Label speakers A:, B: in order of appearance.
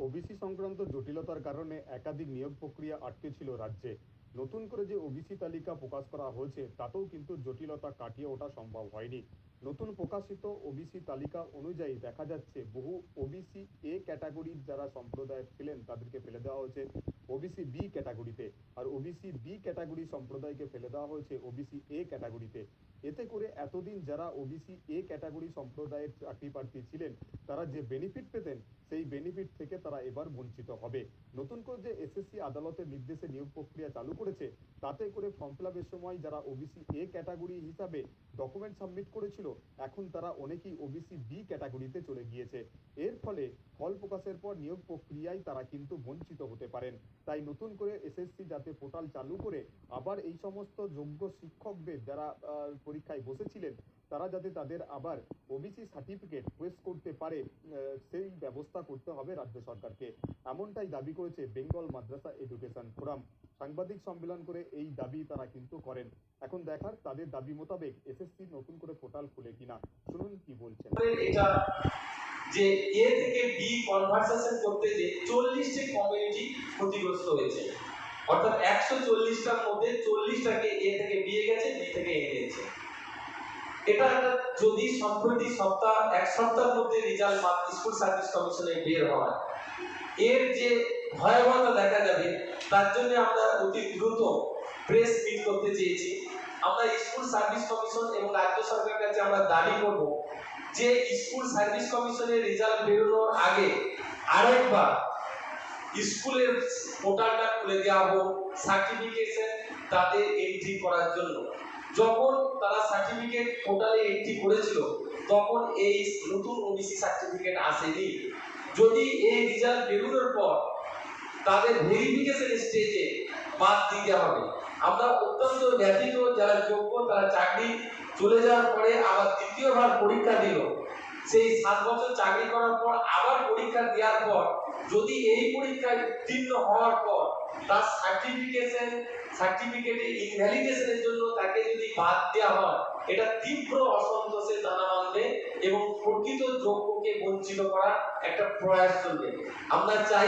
A: OBC সংক্রান্ত জটিলতার কারণে একাধিক নিয়োগ প্রক্রিয়া আটকে ছিল রাজ্যে। নতুন করে যে ওবিসি তালিকা প্রকাশ করা হয়েছে তাতেও কিন্তু জটিলতা কাটিয়ে ওঠা সম্ভব হয়নি। নতুন প্রকাশিত ওবিসি তালিকা অনুযায়ী দেখা যাচ্ছে বহু ওবিসি এ ক্যাটাগরির যারা সম্প্রদায়ের ছিলেন তাদেরকে ফেলে দেওয়া হয়েছে ওবিসি বি ক্যাটাগরিতে, আর ওবিসি বি ক্যাটাগরি সম্প্রদায়কে ফেলে দেওয়া হয়েছে ওবিসি এ ক্যাটাগরিতে। এতে করে এতদিন যারা ওবিসি এ ক্যাটাগরি সম্প্রদায়ের চাকরি প্রার্থী ছিলেন তারা যে বেনিফিট পেতেন সেই বেনিফিট থেকে তারা এবার বঞ্চিত হবে। নতুন করে যে এসএসসি আদালতের নির্দেশে নিয়োগ প্রক্রিয়া চালু করেছে তাতে করে ফর্ম ফিলাপের সময় যারা ওবিসি এ ক্যাটাগরি হিসাবে ডকুমেন্ট সাবমিট করেছিল এখন তারা অনেকেই ওবিসি বি ক্যাটাগরিতে চলে গিয়েছে। এর ফলে ফল প্রকাশের পর নিয়োগ প্রক্রিয়ায় তারা কিন্তু বঞ্চিত হতে পারেন। তাই নতুন করে এসএসসি যাতে পোর্টাল চালু করে আবার এই সমস্ত যোগ্য শিক্ষকদের যারা পরীক্ষায় বসেছিলেন তারা যাতে তাদের আবার ওবিসি সার্টিফিকেট ওয়েস্ট করতে পারে সেই ব্যবস্থা করতে হবে রাজ্য সরকারকে। এমনটাই দাবি করেছে বেঙ্গল মাদ্রাসা এডুকেশন ফোরাম। সাংবাদিক সম্মেলন করে এই দাবি তারা কিন্তু করেন। এখন দেখার তাদের দাবি মোতাবেক এসএসসি নতুন করে পোর্টাল খুলে কিনা। শুনুন কি বলছেন।
B: এটা যে এ থেকে বি কনভার্সেশন করতে যে 40টি কমিউনিটি ক্ষতিগ্রস্ত হয়েছে, অর্থাৎ 140টার মধ্যে 40টাকে এ থেকে বি এ গেছে, বি থেকে এ গেছে। এটা যদি সম্প্রতি এক সপ্তাহের মধ্যে রেজাল্ট স্কুল সার্ভিস কমিশনে বের হয়, এর যে ভয়াবহতা দেখা যাবে তার জন্য আমরা অতি দ্রুত প্রেস মিট করতে চেয়েছি। আমরা স্কুল সার্ভিস কমিশন এবং রাজ্য সরকারের কাছে আমরা দাবি করব যে স্কুল সার্ভিস কমিশনের রেজাল্ট বেরোনোর আগে আরেকবার স্কুলের পোর্টালটা খুলে দেওয়া হোক সার্টিফিকেশন তাদের এন্ট্রি করার জন্য। যখন তারা সার্টিফিকেট পোর্টালে এন্ট্রি করেছিল তখন এই নতুন ওবিসি সার্টিফিকেট আসেনি। যদি এই রেজাল্ট বেরোনোর পর তাদের ভেরিফিকেশন স্টেজে বাদ দিতে হবে। আমরা অত্যন্ত ব্যথিত, যারা যোগ্য তারা চাকরি চলে যাওয়ার পরে আবার দ্বিতীয়বার পরীক্ষা দিল, সেই 7 বছর চাকরি করার পর আবার পরীক্ষা দেওয়ার পর যদি এই পরীক্ষায় উত্তীর্ণ হওয়ার পর তার সার্টিফিকেটে ইনভ্যালিডেশনের জন্য তাকে যদি বাদ দেওয়া হয়, এটা তীব্র অসন্তোষে দানা বাঁধবে এবং প্রকৃত যোগ্যকে বঞ্চিত করার একটা প্রয়াস চলবে। আমরা চাই